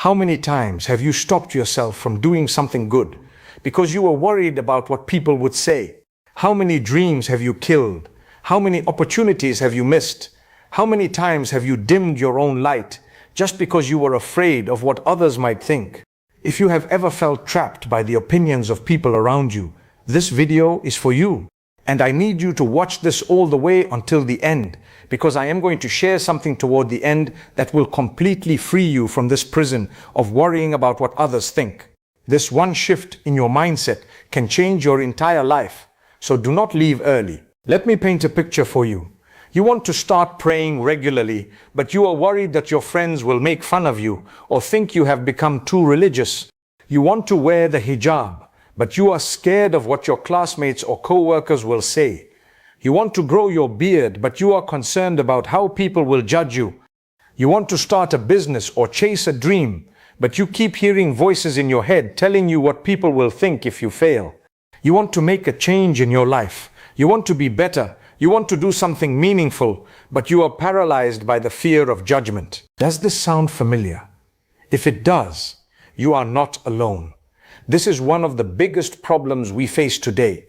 How many times have you stopped yourself from doing something good because you were worried about what people would say? How many dreams have you killed? How many opportunities have you missed? How many times have you dimmed your own light just because you were afraid of what others might think? If you have ever felt trapped by the opinions of people around you, this video is for you. And I need you to watch this all the way until the end, because I am going to share something toward the end that will completely free you from this prison of worrying about what others think. This one shift in your mindset can change your entire life. So do not leave early. Let me paint a picture for you. You want to start praying regularly, but you are worried that your friends will make fun of you or think you have become too religious. You want to wear the hijab, but you are scared of what your classmates or co-workers will say. You want to grow your beard, but you are concerned about how people will judge you. You want to start a business or chase a dream, but you keep hearing voices in your head telling you what people will think if you fail. You want to make a change in your life. You want to be better. You want to do something meaningful, but you are paralyzed by the fear of judgment. Does this sound familiar? If it does, you are not alone. This is one of the biggest problems we face today.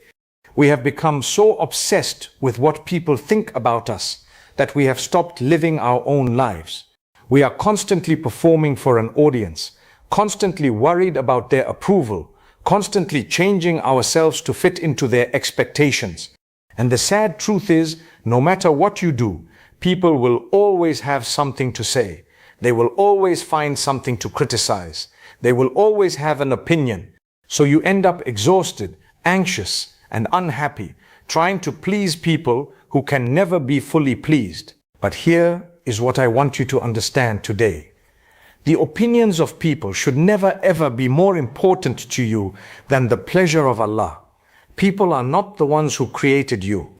We have become so obsessed with what people think about us that we have stopped living our own lives. We are constantly performing for an audience, constantly worried about their approval, constantly changing ourselves to fit into their expectations. And the sad truth is, no matter what you do, people will always have something to say. They will always find something to criticize. They will always have an opinion. So you end up exhausted, anxious, and unhappy, trying to please people who can never be fully pleased. But here is what I want you to understand today. The opinions of people should never ever be more important to you than the pleasure of Allah. People are not the ones who created you.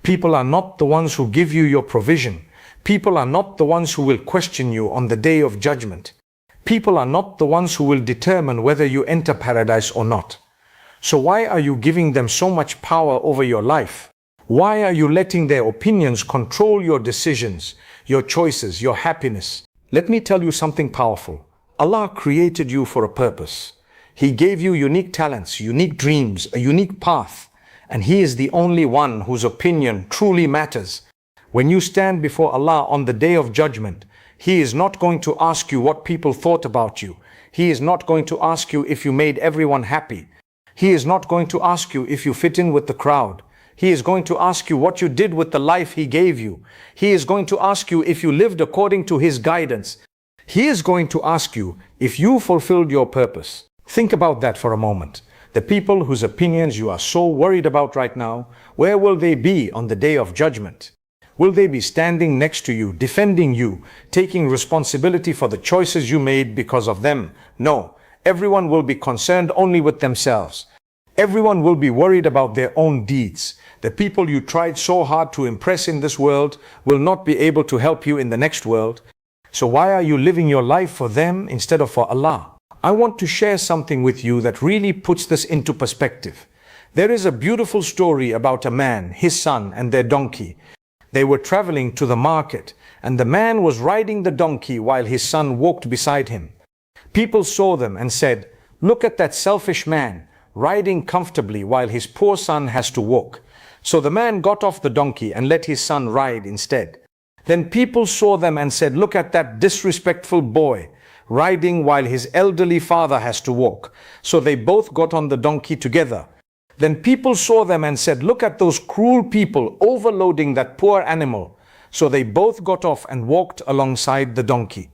People are not the ones who give you your provision. People are not the ones who will question you on the day of judgment. People are not the ones who will determine whether you enter paradise or not. So why are you giving them so much power over your life? Why are you letting their opinions control your decisions, your choices, your happiness? Let me tell you something powerful. Allah created you for a purpose. He gave you unique talents, unique dreams, a unique path, and He is the only one whose opinion truly matters. When you stand before Allah on the day of judgment, He is not going to ask you what people thought about you. He is not going to ask you if you made everyone happy. He is not going to ask you if you fit in with the crowd. He is going to ask you what you did with the life He gave you. He is going to ask you if you lived according to His guidance. He is going to ask you if you fulfilled your purpose. Think about that for a moment. The people whose opinions you are so worried about right now, where will they be on the day of judgment? Will they be standing next to you, defending you, taking responsibility for the choices you made because of them? No, everyone will be concerned only with themselves. Everyone will be worried about their own deeds. The people you tried so hard to impress in this world will not be able to help you in the next world. So why are you living your life for them instead of for Allah? I want to share something with you that really puts this into perspective. There is a beautiful story about a man, his son, and their donkey. They were traveling to the market, and the man was riding the donkey while his son walked beside him. People saw them and said, "Look at that selfish man, riding comfortably while his poor son has to walk." So the man got off the donkey and let his son ride instead. Then people saw them and said, "Look at that disrespectful boy, riding while his elderly father has to walk." So they both got on the donkey together. Then people saw them and said, "Look at those cruel people overloading that poor animal." So they both got off and walked alongside the donkey.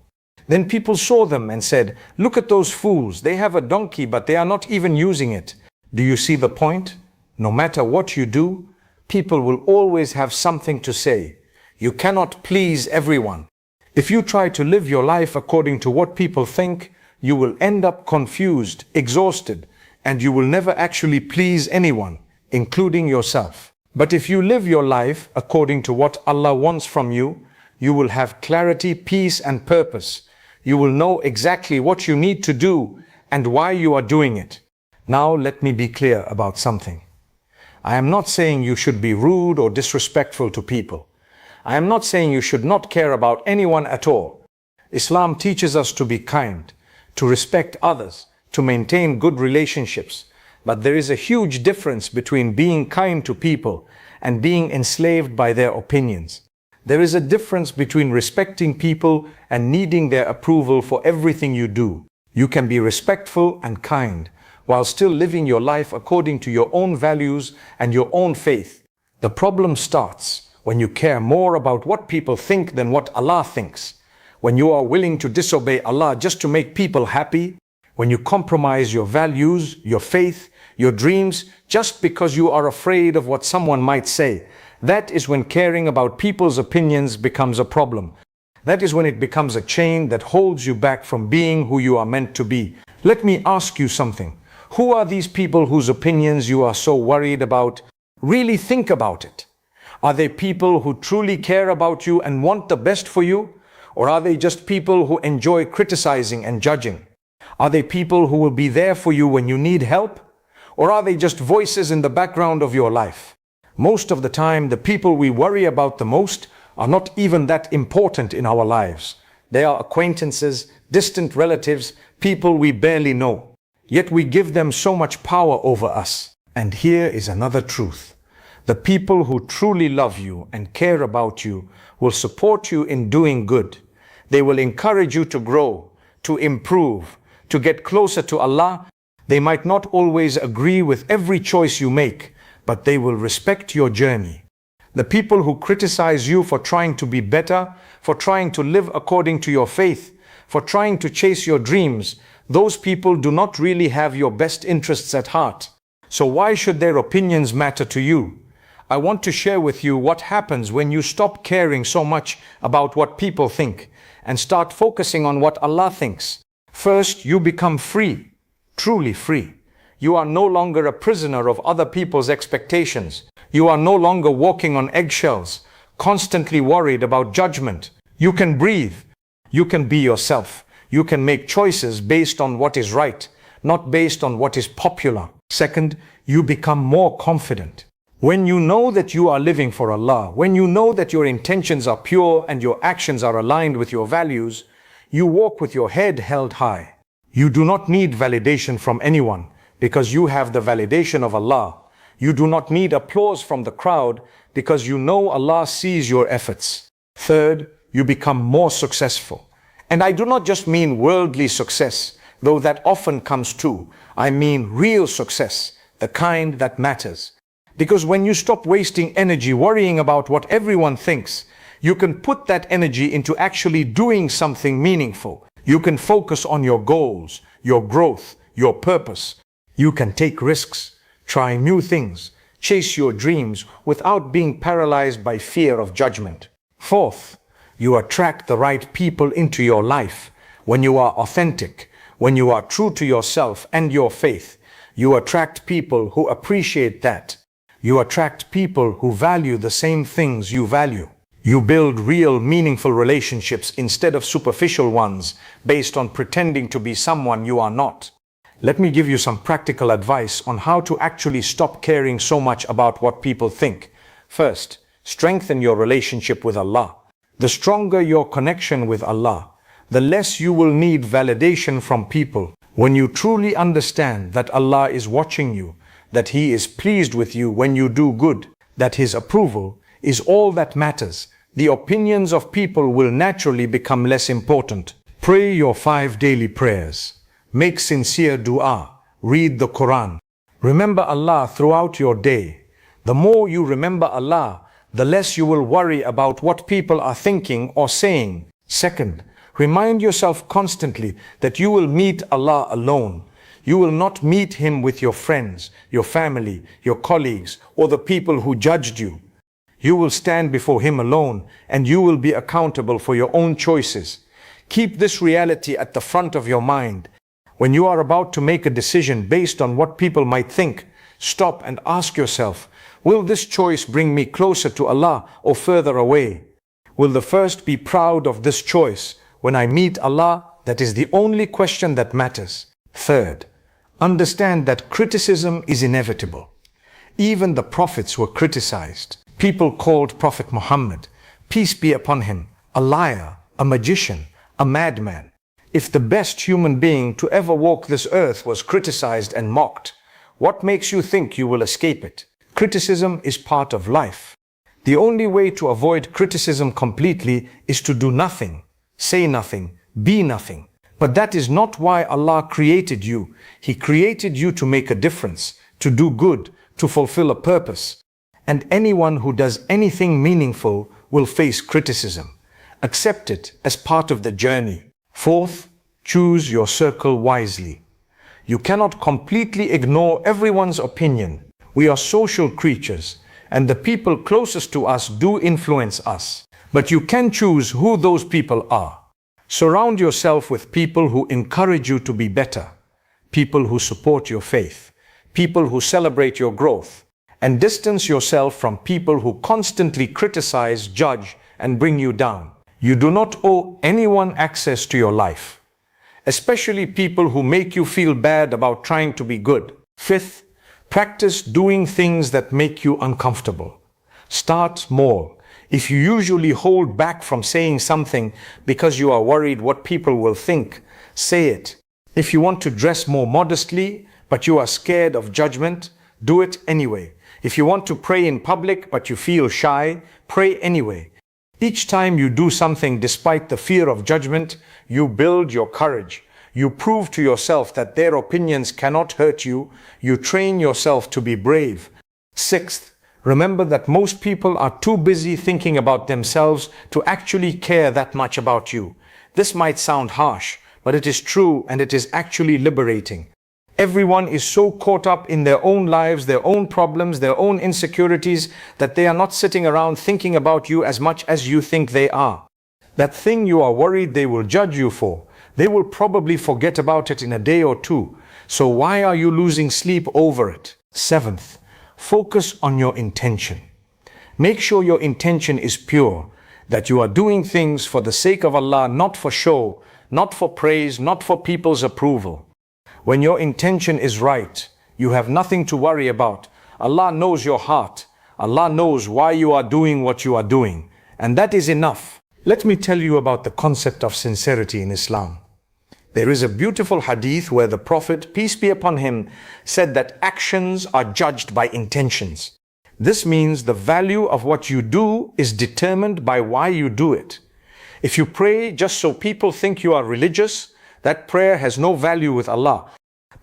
Then people saw them and said, "Look at those fools. They have a donkey, but they are not even using it." Do you see the point? No matter what you do, people will always have something to say. You cannot please everyone. If you try to live your life according to what people think, you will end up confused, exhausted, and you will never actually please anyone, including yourself. But if you live your life according to what Allah wants from you, you will have clarity, peace, and purpose. You will know exactly what you need to do and why you are doing it. Now let me be clear about something. I am not saying you should be rude or disrespectful to people. I am not saying you should not care about anyone at all. Islam teaches us to be kind, to respect others, to maintain good relationships. But there is a huge difference between being kind to people and being enslaved by their opinions. There is a difference between respecting people and needing their approval for everything you do. You can be respectful and kind while still living your life according to your own values and your own faith. The problem starts when you care more about what people think than what Allah thinks. When you are willing to disobey Allah just to make people happy. When you compromise your values, your faith, your dreams, just because you are afraid of what someone might say. That is when caring about people's opinions becomes a problem. That is when it becomes a chain that holds you back from being who you are meant to be. Let me ask you something. Who are these people whose opinions you are so worried about? Really think about it. Are they people who truly care about you and want the best for you? Or are they just people who enjoy criticizing and judging? Are they people who will be there for you when you need help? Or are they just voices in the background of your life? Most of the time, the people we worry about the most are not even that important in our lives. They are acquaintances, distant relatives, people we barely know. Yet we give them so much power over us. And here is another truth. The people who truly love you and care about you will support you in doing good. They will encourage you to grow, to improve, to get closer to Allah. They might not always agree with every choice you make, but they will respect your journey. The people who criticize you for trying to be better, for trying to live according to your faith, for trying to chase your dreams, those people do not really have your best interests at heart. So why should their opinions matter to you? I want to share with you what happens when you stop caring so much about what people think and start focusing on what Allah thinks. First, you become free, truly free. You are no longer a prisoner of other people's expectations. You are no longer walking on eggshells, constantly worried about judgment. You can breathe. You can be yourself. You can make choices based on what is right, not based on what is popular. Second, you become more confident. When you know that you are living for Allah, when you know that your intentions are pure and your actions are aligned with your values, you walk with your head held high. You do not need validation from anyone because you have the validation of Allah. You do not need applause from the crowd because you know Allah sees your efforts. Third, you become more successful. And I do not just mean worldly success, though that often comes too. I mean real success, the kind that matters. Because when you stop wasting energy worrying about what everyone thinks, you can put that energy into actually doing something meaningful. You can focus on your goals, your growth, your purpose. You can take risks, try new things, chase your dreams without being paralyzed by fear of judgment. Fourth, you attract the right people into your life. When you are authentic, when you are true to yourself and your faith, you attract people who appreciate that. You attract people who value the same things you value. You build real, meaningful relationships instead of superficial ones based on pretending to be someone you are not. Let me give you some practical advice on how to actually stop caring so much about what people think. First, strengthen your relationship with Allah. The stronger your connection with Allah, the less you will need validation from people. When you truly understand that Allah is watching you, that He is pleased with you when you do good, that His approval is all that matters, the opinions of people will naturally become less important. Pray your 5 daily prayers. Make sincere dua. Read the Quran. Remember Allah throughout your day. The more you remember Allah, the less you will worry about what people are thinking or saying. Second, remind yourself constantly that you will meet Allah alone. You will not meet Him with your friends, your family, your colleagues, or the people who judged you. You will stand before Him alone, and you will be accountable for your own choices. Keep this reality at the front of your mind. When you are about to make a decision based on what people might think, stop and ask yourself, will this choice bring me closer to Allah or further away? Will the first be proud of this choice when I meet Allah? That is the only question that matters. Third, understand that criticism is inevitable. Even the prophets were criticized. People called Prophet Muhammad, peace be upon him, a liar, a magician, a madman. If the best human being to ever walk this earth was criticized and mocked, what makes you think you will escape it? Criticism is part of life. The only way to avoid criticism completely is to do nothing, say nothing, be nothing. But that is not why Allah created you. He created you to make a difference, to do good, to fulfill a purpose. And anyone who does anything meaningful will face criticism. Accept it as part of the journey. Fourth, choose your circle wisely. You cannot completely ignore everyone's opinion. We are social creatures, and the people closest to us do influence us. But you can choose who those people are. Surround yourself with people who encourage you to be better, people who support your faith, people who celebrate your growth, and distance yourself from people who constantly criticize, judge, and bring you down. You do not owe anyone access to your life, especially people who make you feel bad about trying to be good. Fifth, practice doing things that make you uncomfortable. Start small. If you usually hold back from saying something because you are worried what people will think, say it. If you want to dress more modestly, but you are scared of judgment, do it anyway. If you want to pray in public, but you feel shy, pray anyway. Each time you do something despite the fear of judgment, you build your courage. You prove to yourself that their opinions cannot hurt you. You train yourself to be brave. Sixth, remember that most people are too busy thinking about themselves to actually care that much about you. This might sound harsh, but it is true, and it is actually liberating. Everyone is so caught up in their own lives, their own problems, their own insecurities, that they are not sitting around thinking about you as much as you think they are. That thing you are worried they will judge you for, they will probably forget about it in a day or two. So why are you losing sleep over it? Seventh, focus on your intention. Make sure your intention is pure, that you are doing things for the sake of Allah, not for show, not for praise, not for people's approval. When your intention is right, you have nothing to worry about. Allah knows your heart. Allah knows why you are doing what you are doing. And that is enough. Let me tell you about the concept of sincerity in Islam. There is a beautiful hadith where the Prophet, peace be upon him, said that actions are judged by intentions. This means the value of what you do is determined by why you do it. If you pray just so people think you are religious, that prayer has no value with Allah.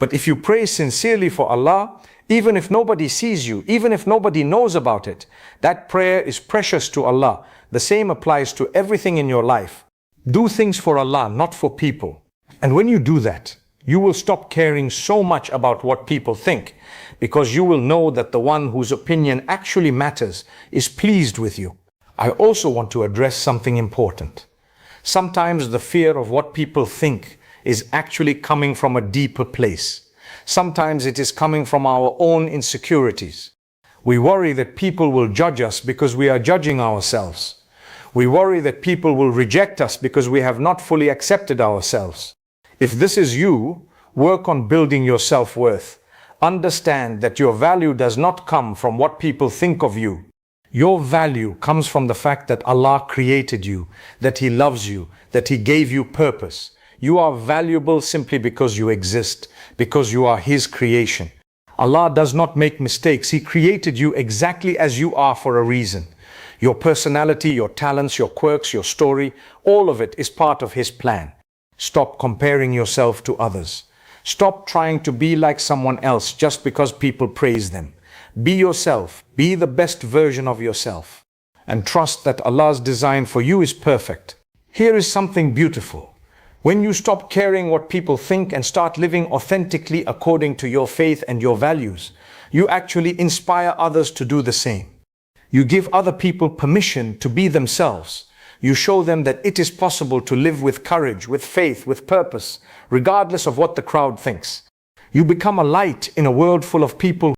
But if you pray sincerely for Allah, even if nobody sees you, even if nobody knows about it, that prayer is precious to Allah. The same applies to everything in your life. Do things for Allah, not for people. And when you do that, you will stop caring so much about what people think, because you will know that the one whose opinion actually matters is pleased with you. I also want to address something important. Sometimes the fear of what people think is actually coming from a deeper place. Sometimes it is coming from our own insecurities. We worry that people will judge us because we are judging ourselves. We worry that people will reject us because we have not fully accepted ourselves. If this is you, work on building your self-worth. Understand that your value does not come from what people think of you. Your value comes from the fact that Allah created you, that He loves you, that He gave you purpose. You are valuable simply because you exist, because you are His creation. Allah does not make mistakes. He created you exactly as you are for a reason. Your personality, your talents, your quirks, your story, all of it is part of His plan. Stop comparing yourself to others. Stop trying to be like someone else just because people praise them. Be yourself. Be the best version of yourself. And trust that Allah's design for you is perfect. Here is something beautiful. When you stop caring what people think and start living authentically according to your faith and your values, you actually inspire others to do the same. You give other people permission to be themselves. You show them that it is possible to live with courage, with faith, with purpose, regardless of what the crowd thinks. You become a light in a world full of people